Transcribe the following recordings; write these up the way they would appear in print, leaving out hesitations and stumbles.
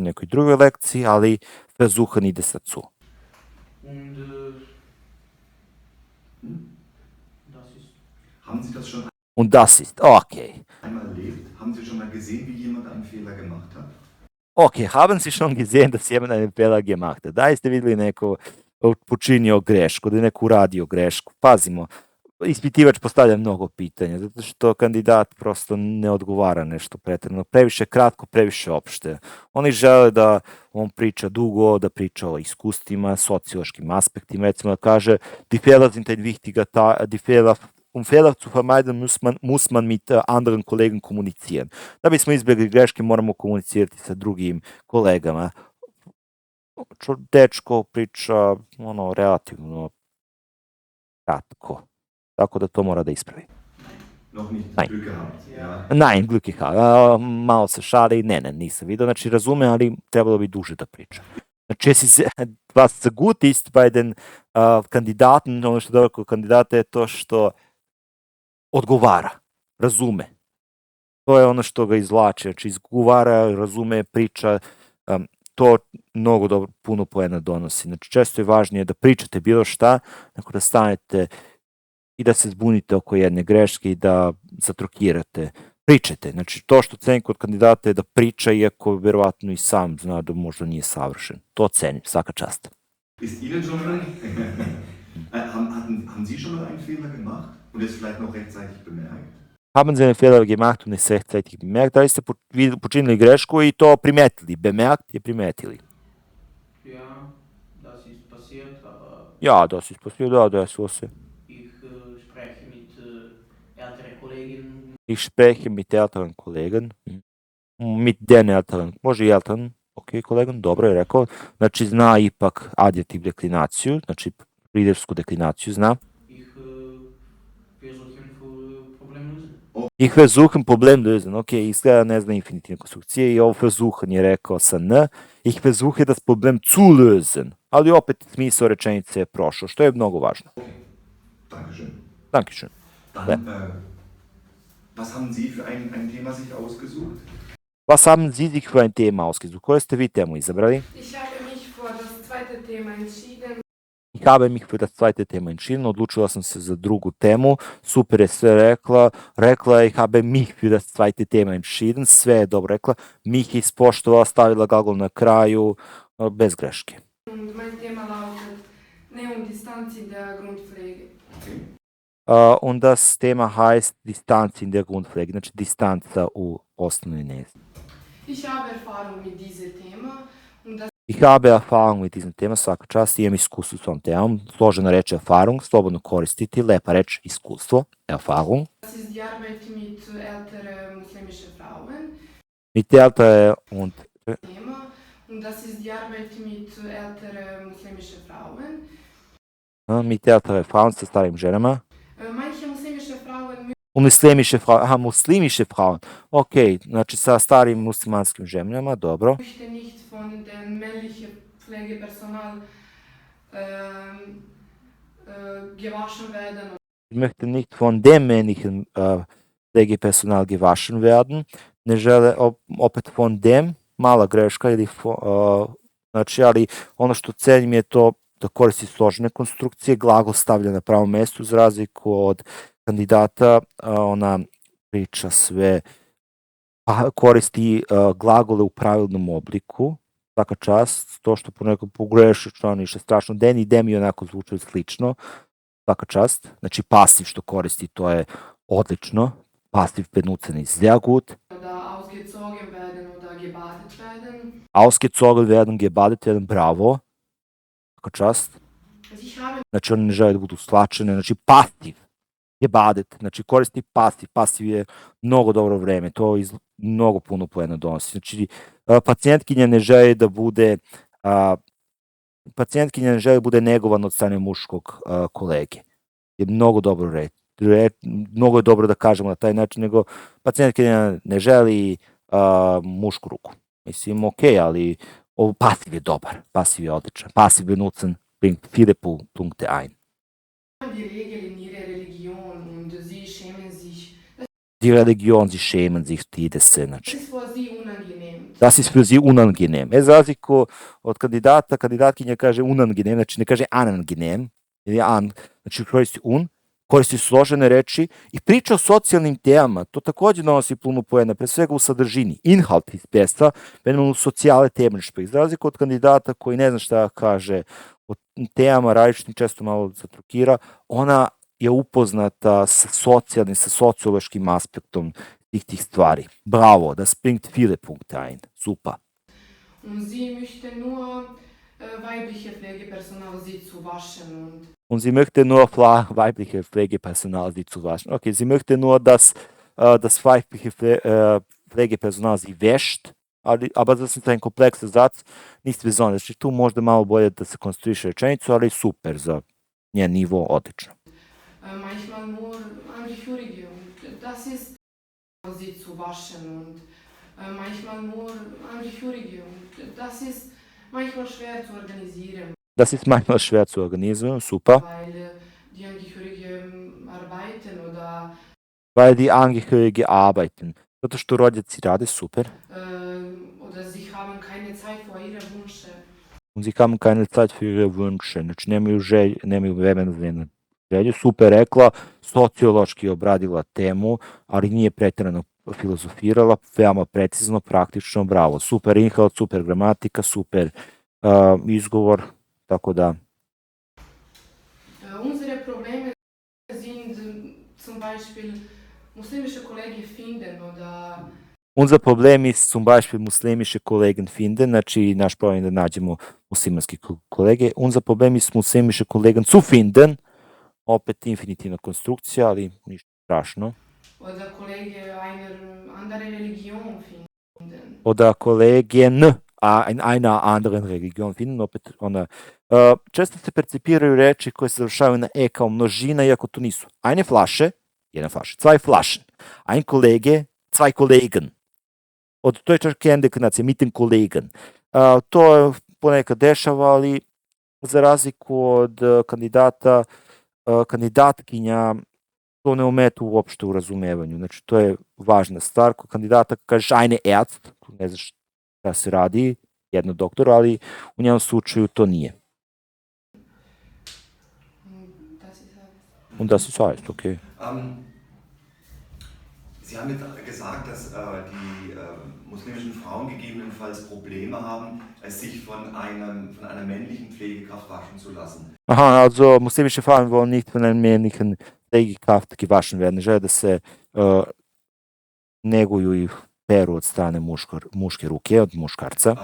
nekoj drugoj lekciji, ali versuchen ide sa zu. Und das ist. Haben Sie das schon Und das ist, okay. einmal erlebt? Haben Sie schon mal gesehen, wie jemand einen Fehler gemacht hat? Okay, haben Sie schon gesehen, da si jemand einen Fehler gemacht hat? Da jeste videli neko počinio grešku, da je neko uradio grešku. Pazimo, ispitivač postavlja mnogo pitanja, zato što kandidat prosto ne odgovara nešto pretredno. Previše kratko, previše opšte. Oni žele da on priča dugo, da priča o iskustvima, sociološkim aspektima, recimo da kaže die Fehler sind ein wichtiger die Fehler Fehler zu vermeiden, muss man mit anderen Kollegen kommunizieren. Da bismo izbjegli greške, moramo komunicirati sa drugim kolegama. Dečko priča relativno kratko. Tako da to mora da ispravi. Noch nicht Nein. Glück gehabt. Ja. Nein, Glück gehabt. Malo se šali, ne, nisam vidio. Znači, razume, ali trebalo bi duže da priča. Znači, was gut ist bei den Kandidaten, ono što je dobro kod kandidata je to što odgovara, razume. To je ono što ga izvlače, znači izgovara, razume, priča, to mnogo dobro, puno poena donosi. Znači, često je važnije da pričate bilo šta, nego da stanete i da se zbunite oko jedne greške i da zatrokirate. Pričajte. Znači, to što cenim kod kandidata je da priča, iako verovatno i sam zna da možda nije savršen. To cenim, svaka čast. Ist Ihnen schon mal haben Sie schon mal einen Fehler gemacht und es vielleicht noch rechtzeitig bemerkt? Haben Sie einen Fehler gemacht und es rechtzeitig bemerkt? Da li ste počinili grešku i to primetili? Bemerkt je primetili. Ja, das ist passiert, aber Ja, das ist passiert, da, desilo se. ich spreche mit älteren Kollegen. Ich spreche mit älteren Kollegen. Mit den älteren, može i älteren, ok, kolegom, dobro je rekao. Znači, zna ipak adjektiv deklinaciju, znači pridersku deklinaciju zna. Ich versuchen Problem lösen. Ok, izgleda ne zna infinitivne konstrukcije i ovo versuchen je rekao sa n. Ich versuche das Problem zu lösen. Ali opet smisao rečenice je prošao, što je mnogo važno. Dankeschön. Dankeschön. Dann, was haben Sie für ein Thema sich ausgesucht? Was haben Sie sich für ein Thema ausgesucht? Koje ste vi temu izabrali? Ich habe mich für das zweite Thema entschieden. Ich habe mich für das zweite Thema entschieden. Odlučila sam se za drugu temu. Super je sve rekla. Rekla je ich habe mich für das zweite Thema entschieden. Sve je dobro rekla. Mich ispoštovala, stavila glagol na kraju, bez greške. Und mein Thema lautet Nähe und Distanz in der Grundpflege. Okay. Und das Thema heißt Distanz in der Grundpflege, znači distanca u osnovnoj njezi. Ich habe Erfahrung mit diesem Thema und das Ich habe Erfahrung mit diesem Thema, svaka čast, imam iskustvo s ovom temom. Složena reč Erfahrung, slobodno koristiti, lepa reč iskustvo, Erfahrung. ist die Arbeit mit älteren muslimischen Frauen. Mit ältere und Thema. Und das ist die Arbeit mit älteren muslimischen Frauen. mit ältere Frauen, sa starim ženama. Manche muslimische Frauen Muslimische Frauen. Ok, znači sa starim muslimanskim ženama, dobro. möchten nicht von dem männlichen Pflegepersonal gewaschen werden. Ich möchte nicht von dem männlichen Pflegepersonal gewaschen werden. Ne žele opet von dem, mala greška, ili znači, ali ono što cenim je to da koristi složene konstrukcije, glagol stavlja na pravo mesto, za razliku od kandidata, ona priča sve, koristi glagole u pravilnom obliku, svaka čast, to što ponekad pogreši, što ništa strašno, den i dem i onako zvučaju slično, svaka čast, znači pasiv što koristi, to je odlično, pasiv benutzen ist sehr gut. Oder ausgezogen werden oder gebadet werden. Ausgezogen werden, gebadet werden, bravo, svaka čast. Also ich habe Znači oni ne žele da budu stlačene, znači pasiv, gebadet, znači koristi pasiv, pasiv je mnogo dobro vreme, to mnogo puno poena donosi. Znači pacijentkinja ne želi da bude negovan od strane muškog kolege. Je mnogo dobro reći. Mnogo je dobro da kažemo na taj način, nego pacijentkinja ne želi mušku ruku. Mislim, ok, ali pasiv je dobar, pasiv je odličan. Pasiv benutzen bringt viele Punkte ein. die Regel in ihrer Religion und sie schämen sich. Die Religion, sie schämen sich, stide se, znači. Das ist für sie unangenehm. Das ist für sie unangenehm. Za razliku od kandidata, kandidatkinja kaže unangenehm, znači ne kaže anangenehm, ili an, znači koristi koristi složene reči i priča o socijalnim temama. To takođe donosi puno poena, pre svega u sadržini. Inhalt iz pesma, u socijale Themenspiel. Za razliku od kandidata koji ne zna šta kaže o temama različitim, često malo zatrukira, ona je upoznata sa socijalnim, sa sociološkim aspektom tih stvari. Bravo, das bringt viele Punkte ein. Super. Und sie möchte nur weibliche Pflegepersonal sie zu waschen Und sie möchte nur weibliche Pflegepersonal sie zu waschen. Okay, sie möchte nur, dass das weibliche Pflegepersonal sie wäscht, aber das ist ein komplexer Satz, nichts Besonderes. Znači, tu možda malo bolje da se konstruiše rečenicu, ali super za njen nivo, odlično. manchmal nur Angehörige und das ist sie zu waschen und manchmal nur Angehörige und das ist manchmal schwer zu organisieren. Das ist manchmal schwer zu organisieren, super. Weil die Angehörigen arbeiten oder Weil die Angehörige arbeiten. Zato što rođaci rade, super. oder sie haben keine Zeit für ihre Wünsche. Und sie haben keine Zeit für ihre Wünsche. Znači, nemaju vremena za njene želje. Super rekla, sociološki obradila temu, ali nije pretjerano filozofirala, veoma precizno, praktično, bravo. Super inhalt, super gramatika, super izgovor, tako da. Unsere Probleme sind zum Beispiel muslimische Kollegen finden oder Unser Problem ist zum Beispiel muslimische Kollegen finden, znači naš problem je da nađemo muslimanske kolege. Unser Problem ist muslimische Kollegen zu finden, opet infinitivna konstrukcija, ali ništa strašno. oder Kollegen einer anderen Religion finden. Oder Kollegen in einer anderen Religion finden, opet ona. Često se percipiraju reči koje se završavaju na e kao množina, iako to nisu. Eine Flasche, jedna flaša, zwei Flaschen. Ein Kollege, zwei Kollegen. To je čak jedna deklinacija, mit den Kollegen. To je ponekad dešava, ali za razliku od kandidata, kandidatkinja to ne ometa uopšte u razumevanju. Znači, to je važna stvar. Kod kandidata kažeš eine Ärzt, ne znaš šta se radi, jedno doktor, ali u njenom slučaju to nije. Und das ist alles, okay. Sie haben jetzt gesagt, dass die muslimischen Frauen gegebenenfalls Probleme haben, sich von einer männlichen Pflegekraft waschen zu lassen. Aha, also muslimische Frauen wollen nicht von einer männlichen Pflegekraft gewaschen werden. Žele da se neguju i peru od strane muške ruke, od muškarca,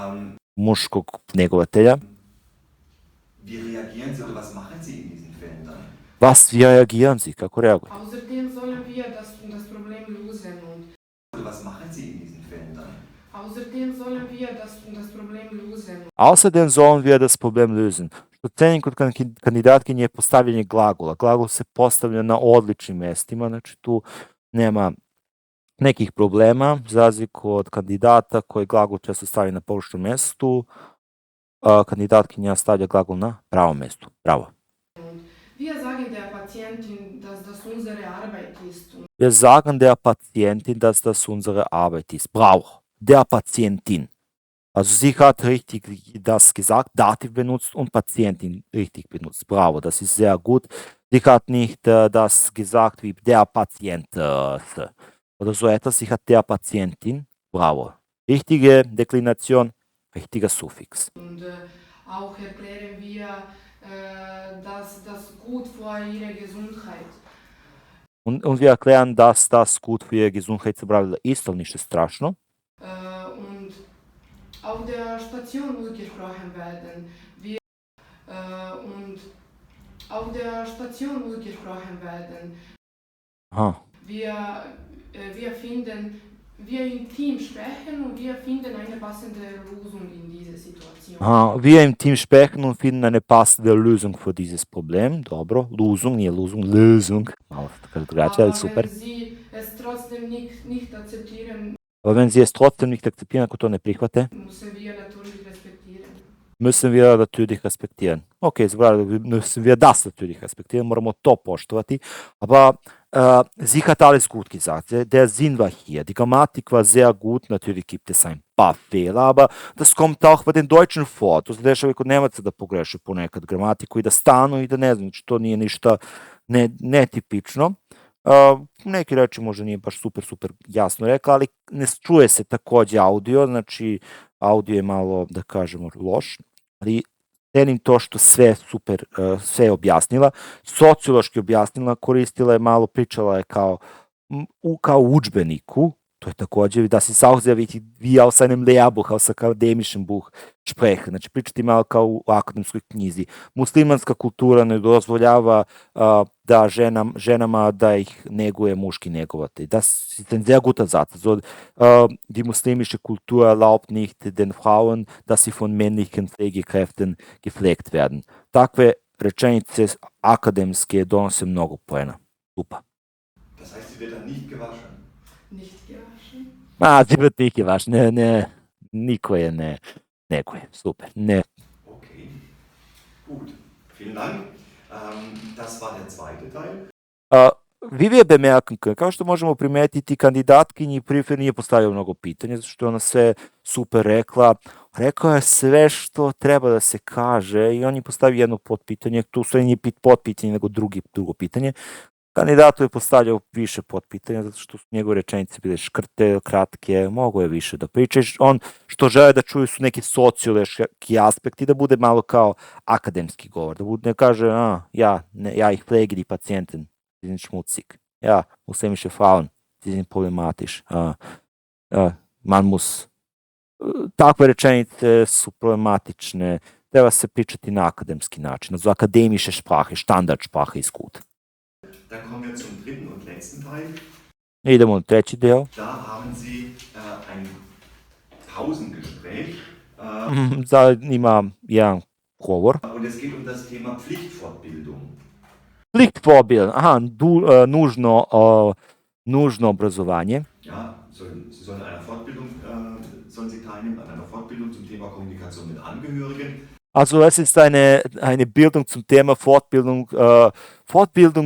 muškog negovatelja. Wie reagieren Sie oder was machen Sie in diesen Fällen dann? Was, wie reagieren Sie? Kako reaguju? Außerdem sollen wir das Problem lösen und Oder was machen Sie in diesen Fällen dann? außerdem sollen wir das Problem lösen. Außerdem sollen wir das Problem lösen. Što cenim kod kandidatkinje je postavljanje glagola. Glagol se postavlja na odličnim mestima, znači tu nema nekih problema, za razliku od kandidata koji glagol često stavlja na pogrešnom mestu, kandidatkinja stavlja glagol na pravom mestu. Bravo. Wir sagen der Patientin, dass das unsere Arbeit ist. Wir sagen der Patientin, dass das unsere Arbeit ist. Bravo. Der Patientin. Also sie hat richtig das gesagt, Dativ benutzt und Patientin richtig benutzt. Bravo, das ist sehr gut. Sie hat nicht das gesagt wie der Patient oder so etwas. Sie hat der Patientin. Bravo. Richtige Deklination, richtiger Suffix. Und auch erklären wir, dass das gut für ihre Gesundheit. Und wir erklären, dass das gut für ihre Gesundheit ist, und nicht strašno. Und auf der Station muss gesprochen werden. Und auf der Station muss gesprochen werden. Aha. Wir im Team sprechen und wir finden eine passende Lösung in dieser Situation. Aha, wir im Team sprechen und finden eine passende Lösung für dieses Problem. Dobro, Lösung, nije Lösung, Lösung. Malo drugačije, ali super. Wenn sie es trotzdem nicht akzeptieren, Aber wenn sie es trotzdem nicht akzeptieren, ako to ne prihvate, müssen wir natürlich respektieren. müssen wir natürlich respektieren. Okay, müssen wir das natürlich respektieren, moramo to poštovati. Aber sie hat alles gut gesagt. Der Sinn war hier. Die Grammatik war sehr gut. Natürlich gibt es ein paar Fehler, aber das kommt auch bei den Deutschen vor. To se dešava i kod Nemaca da pogreše ponekad gramatiku i da stanu i da ne znam, znači to nije ništa netipično. Neki reči možda nije baš super jasno rekla, ali ne čuje se takođe audio, znači audio je malo, da kažemo, loš, ali cenim to što sve je objasnila, sociološki objasnila, koristila je malo, pričala je kao u udžbeniku, to je takođe, das ist auch sehr wichtig, wie aus einem Lehrbuch, aus akademischem Buch sprechen, znači pričati malo kao u akademskoj knjizi. Muslimanska kultura ne dozvoljava da ženama da ih neguje muški negovatelj. Das ist ein sehr guter Satz. Also, die muslimische Kultur erlaubt nicht den Frauen, dass sie von männlichen Pflegekräften gepflegt werden. Takve rečenice akademske donose mnogo poena. Super. Das heißt, sie wird dann nicht gewaschen? Nicht gewaschen? Sie wird nicht gewaschen. Ne, niko je ne neguje. Super. Ne. Okay, gut. Vielen Dank. Das war der zweite Teil. Wie wir bemerken können, kao što možemo primetiti, kandidatkinji Prifer nije postavio mnogo pitanja, zato što je ona sve super rekla. Rekao je sve što treba da se kaže i on je postavio jedno potpitanje, tu sve nije potpitanje nego drugo pitanje. Kandidatu je postavljao više potpitanja, zato što su njegove rečenice bile škrte, kratke, mogo je više da priča. On što žele da čuju su neki sociološki aspekti, da bude malo kao akademski govor, da bude, ne kaže, ja ih pflege die Patienten, die sind schmutzig. Ja, muslimische Frauen, die sind problematisch. Man muss... Takve rečenice su problematične, treba se pričati na akademski način, also akademische Sprache, Standardsprache ist gut. Dann kommen wir zum dritten und letzten Teil. Idemo na treći deo. Da haben Sie ein Pausengespräch. Ima jedan govor. Und es geht um das Thema Pflichtfortbildung. Pflichtfortbildung, nužno obrazovanje. Ja, Sie sollen an einer Fortbildung sollen Sie teilnehmen, an einer Fortbildung zum Thema Kommunikation mit Angehörigen. Also es ist eine Bildung zum Thema Fortbildung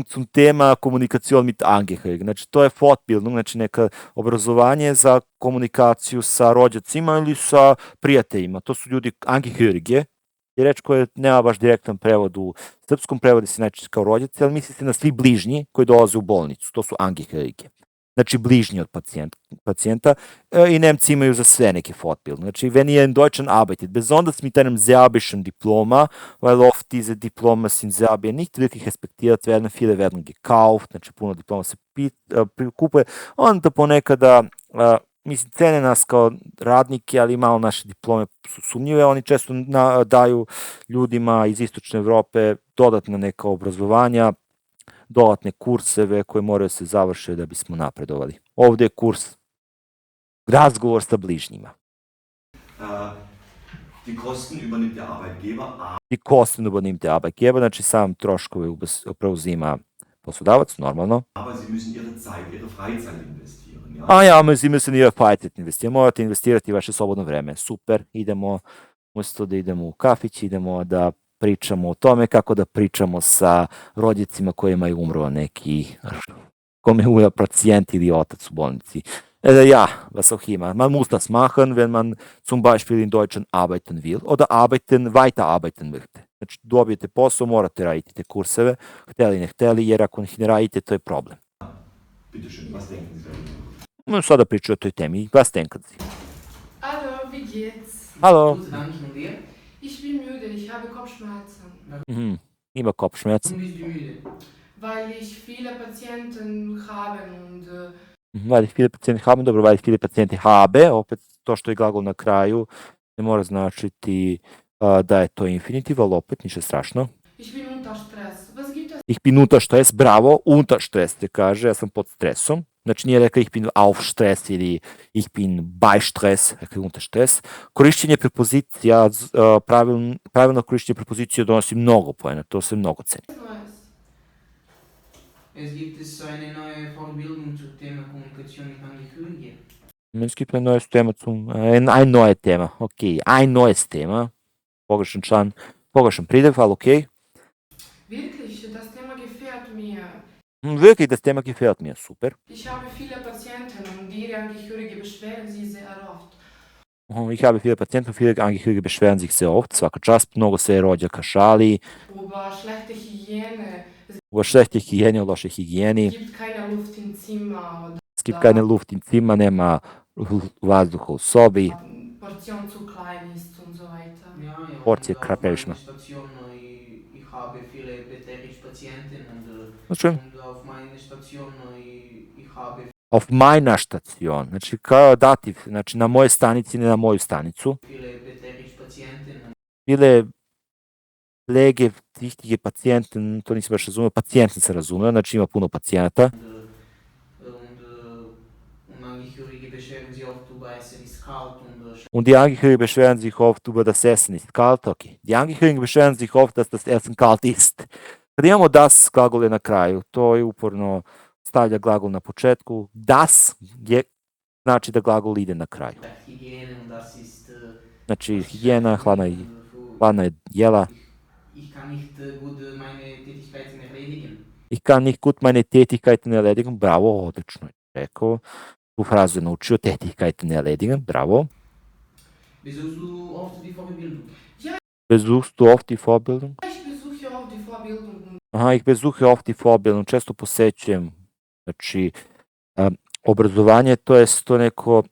zum Thema Kommunikation mit Angehörigen. Znači to je Fortbildung, znači neka obrazovanje za komunikaciju sa rođacima ili sa prijateljima. To su ljudi Angehörige, je reč koja nema baš direktan prevod u srpskom, prevodi se najčešće kao rođaci, ali misli se na svi bližnji koji dolaze u bolnicu. To su Angehörige. Znači bližnji od pacijenta i Nemci imaju za sve neke Fortbildung. Znači, wenn ihr in Deutschland arbeitet, besonders mit einem serbischen Diploma, weil oft diese Diplomas in Serbien nicht wirklich respektiert werden, viele werden gekauft, znači puno diploma se kupuje, onda ponekada, mislim, cene nas kao radnike, ali malo naše diplome su sumnjive, oni često daju ljudima iz istočne Evrope dodatna neka obrazovanja, dodatne kurseve koje moraju se završiti da bismo napredovali. Ovde je kurs razgovor sa bližnjima. Die Kosten übernimmt der Arbeitgeber. Die Kosten übernimmt der Arbeitgeber, znači sam troškove preuzima poslodavac, normalno. Aber Sie müssen Ihre Zeit, Ihre Freizeit investieren. Ja? Aber Sie müssen Ihre Freizeit investieren. Morate investirati vaše slobodno vreme. Super, umjesto da idemo u kafić, idemo da pričamo o tome kako da pričamo sa rođacima kojima je umro neki, kome je pacijent ili otac u bolnici. Ja, was auch immer. Man muss das machen, wenn man zum Beispiel in Deutschland arbeiten will oder weiter arbeiten möchte. Znači, dobijete posao, morate raditi te kurseve, hteli ne hteli, jer ako ne radite, to je problem. Bitte schön, was denken Sie darüber? Sada pričaju o toj temi. Was denken Sie? Hallo, wie geht's? Hallo. Gut, danke und dir? Ich bin müde, ich habe Kopfschmerzen. Ima Kopfschmerzen. Warum bist du müde? Weil ich viele Patienten habe und Weil ich viele Patienten haben, dobro, weil ich viele Patienten habe, opet to što je glagol na kraju, ne mora značiti da je to infinitiv, ali opet ništa strašno. ich bin unter Stress. Was gibt es? Ich bin unter Stress, bravo, unter Stress te kaže, ja sam pod stresom. Znači nije rekao ich bin auf Stress ili ich bin bei Stress, rekao unter Stress. Korišćenje prepozicija, pravilno korišćenje prepozicije donosi mnogo poena, to se mnogo ceni. Neues. Es gibt eine neue Fortbildung zum Thema Kommunikation mit Angehörigen. Es gibt ein neues Thema ein neues Thema, okay, ein neues Thema. Pogrešan član, pogrešan pridev, ali okej. Wirklich, das Thema gefällt mir. Wirklich, das Thema gefällt mir, super. Ich habe viele Patienten und ihre Angehörige beschweren sich sehr oft. Ich habe viele Patienten, viele Angehörige beschweren sich sehr oft, svaka čast, mnogo se rođaka šali, über schlechte Hygiene. o schlechte Hygiene, o lošoj higijeni, Es gibt keine Luft im Zimmer oder es gibt keine Luft im Zimmer, nema vazduha u sobi, Portion zu klein ist und so weiter. Ja, ja. Porcije Und auf previše meiner ma. Station, ich habe viele Pediatrisch-Patienten Znači, und auf meiner Station, ich habe auf meiner Station, znači kao dativ, znači na moje stanici, ne na moju stanicu, viele Pediatrisch-Patienten bile lege, wichtige Patienten, to nisam baš razumio, pacijenti se razumeo, znači ima puno pacijenata, und Angehörige beschweren sich oft über Essen ist kalt und und die Angehörigen beschweren sich oft über das Essen ist kalt, okay. Die Angehörigen beschweren sich oft, dass das Essen kalt ist. Kad imamo das glagol je na kraju, to je uporno stavlja glagol na početku, das je, znači da glagol ide na kraju. Hygiene und das ist Znači higijena, hladna je jela, ich kann nicht gut meine Tätigkeiten erledigen. ich kann nicht gut meine Tätigkeiten erledigen, bravo, odlično je rekao. Tu frazu je naučio, Tätigkeiten erledigen, bravo. Besuchst du oft die Vorbildung? Besuchst du oft die Vorbildung? Ich besuche auch die Vorbildung. Aha, ich besuche oft die Vorbildung, često posećujem, znači, obrazovanje, to je to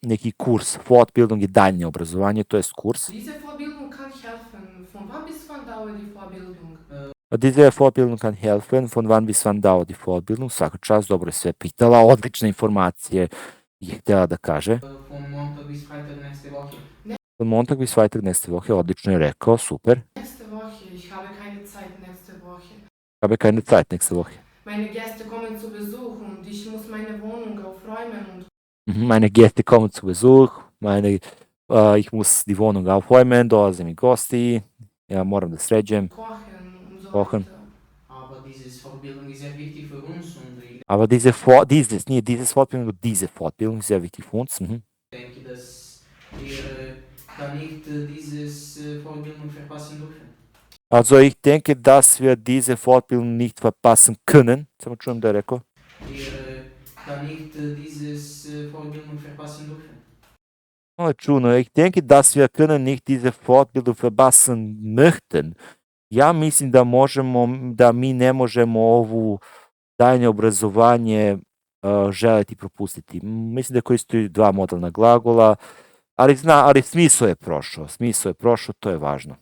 neki kurs, Fortbildung je daljnje obrazovanje, to je kurs. Diese Vorbildung kann helfen. Von wann bis wann dauert die Vorbildung? Diese Vorbildung kann helfen, von wann bis wann dauert die Vorbildung, svaka čast, dobro je sve pitala, odlične informacije je htjela da kaže. Von Montag bis Freitag nächste Woche. Von Montag bis Freitag nächste Woche, odlično je rekao, super. Nächste Woche. Ich habe keine Zeit nächste Woche. Habe keine Zeit nächste Woche. Meine Gäste kommen zu Besuch und ich muss meine Wohnung aufräumen und Meine Gäste kommen zu Besuch, ich muss die Wohnung aufräumen, dolaze mi gosti, ja moram da sređujem, kochen und so Kochen. weiter. Aber diese Vorbildung ist sehr wichtig für uns und ich aber dieses Fortbildung, diese Fortbildung ist sehr wichtig für uns. denke, dass wir da nicht dieses Vorbildung verpassen dürfen. Also ich denke, dass wir diese Fortbildung nicht verpassen können. Samo čujem da je rekao. Wir da nicht dieses Vorbildung verpassen dürfen. Ovo je čudno. Ich denke, dass wir können nicht diese Fortbildung verpassen möchten. Ja mislim da mi ne možemo ovu daljnje obrazovanje želeti propustiti. Mislim da koristi dva modalna glagola, ali smisao je prošao, to je važno.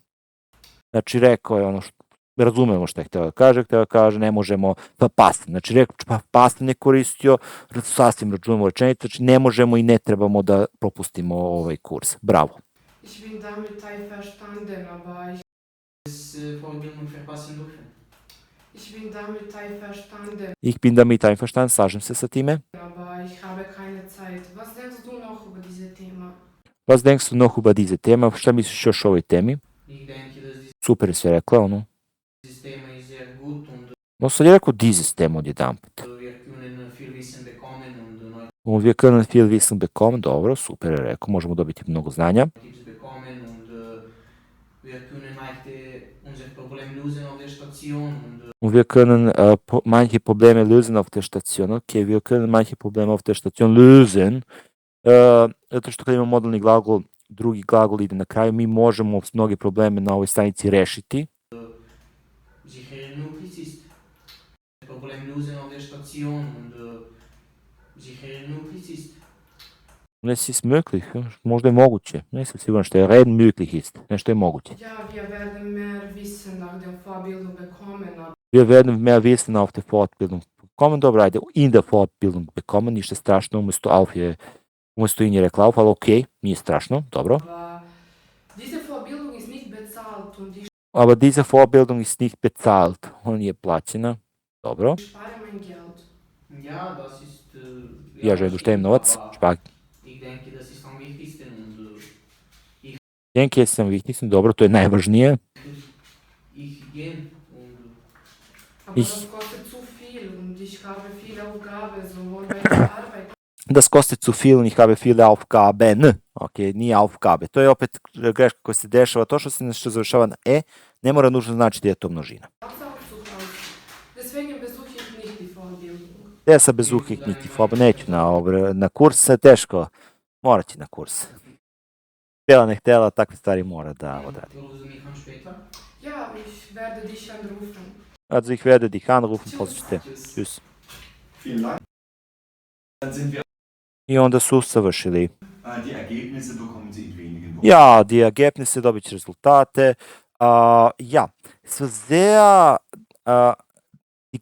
Znači rekao je ono što, razumemo što je htio da kaže, ne možemo verpassen. Znači rekao, verpassen je koristio, sasvim računamo rečenicu, znači ne možemo i ne trebamo da propustimo ovaj kurs. Bravo. Ich bin damit einverstanden, aber Vorbildung verpassen dürfen. ich bin damit einverstanden, Ich bin damit einverstanden, slažem se sa time. aber ich habe keine Zeit. Was denkst du noch über diese Thema? Was denkst du noch über diese Thema? Šta misliš još o ovoj temi? Ich denke, dass Super je sve rekla, ono. dieses Thema ist sehr gut und No sad je rekao dieses Thema odjedanput. wir können viel Wissen bekommen und neue Und wir können viel Wissen bekommen, dobro, super je rekao, možemo dobiti mnogo znanja. Tipps bekommen und wir können unser Problem lösen auf der Station und Und wir können manche Probleme lösen auf der Station. Okay, wir können manche Probleme auf der Station lösen. Zato što kad imamo modalni glagol, drugi glagol ide na kraju, mi možemo mnoge probleme na ovoj stanici rešiti. sicher möglich ist. Problem lösen auf der Station und sicher möglich ist. Es ist möglich, možda je moguće. Nisam siguran što je reden möglich ist, nešto je moguće. Ja, wir werden mehr Wissen nach der Vorbildung bekommen, aber Wir werden mehr Wissen auf der Fortbildung bekommen. Dobro, ajde, in der Fortbildung bekommen, ništa strašno, umesto in je rekla auf, ali okej, nije strašno, dobro. diese Vorbildung ist nicht bezahlt und ich Aber diese Vorbildung ist nicht bezahlt, on je plaćena, dobro. spare mein Geld. Ja, das ist. Ja želim da uštejem novac, špak. Ich denke, das ist am wichtigsten und Denke sam wichtigsten, dobro, to je najvažnije. ich gehe und Aber das kostet zu viel und ich habe viele Aufgaben, sowohl bei der Arbeit Das kostet zu viel und ich habe viele Aufgaben. Ok, nije Aufgabe. To je opet greška koja se dešava. To što se nešto završava na e, ne mora nužno znači da je to množina. als auch zu Hause. Deswegen besuche ich nicht die Vorbildung. Ja sa besuche ich nicht die Vorbe, neću na kurs, teško. Morat ću na kurs. htjela ne htjela, takve stvari mora da odradi. Rufst du mich an später? Ja, ich werde dich anrufen. Also ich werde dich anrufen, poslije. Tschüss. Vielen Dank. Dann sind wir. I onda su savršili. Die Ergebnisse bekommen Sie in wenigen Wochen. Ja, die Ergebnisse, dobit će rezultate. Ja, es war sehr, die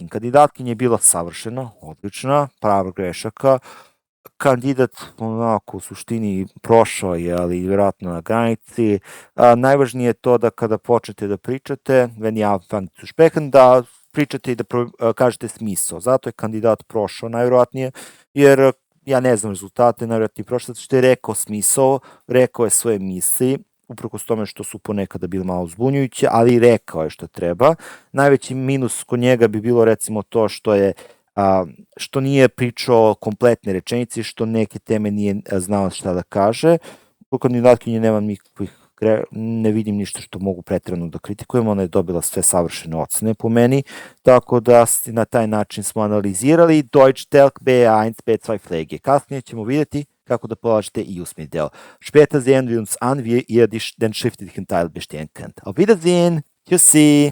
kandidatkinja je bila savršena, odlična, prava grešaka. Kandidat onako u suštini prošao je, ali vjerojatno na granici. Najvažnije je to da kada počnete da pričate, wenn ihr anfangt zu sprechen, da pričate i da kažete smisao. Zato je kandidat prošao najvjerojatnije, jer ja ne znam rezultate, najvjerojatnije prošao, zato što je rekao smisao, rekao je svoje misli, uprkos tome što su ponekada bili malo zbunjujuće, ali rekao je što treba. Najveći minus kod njega bi bilo recimo to što nije pričao kompletne rečenice, što neke teme nije znao šta da kaže. U kandidatkinji nemam ne vidim ništa što mogu pretjerano da kritikujem, ona je dobila sve savršene ocene po meni, tako da na taj način smo analizirali Deutsch Telk B1, B2 Pflege. Kasnije ćemo vidjeti kako da polažete i usmeni deo. Später sehen wir uns an, wie ihr den schriftlichen Teil bestehen könnt. Auf Wiedersehen! Tschüssi!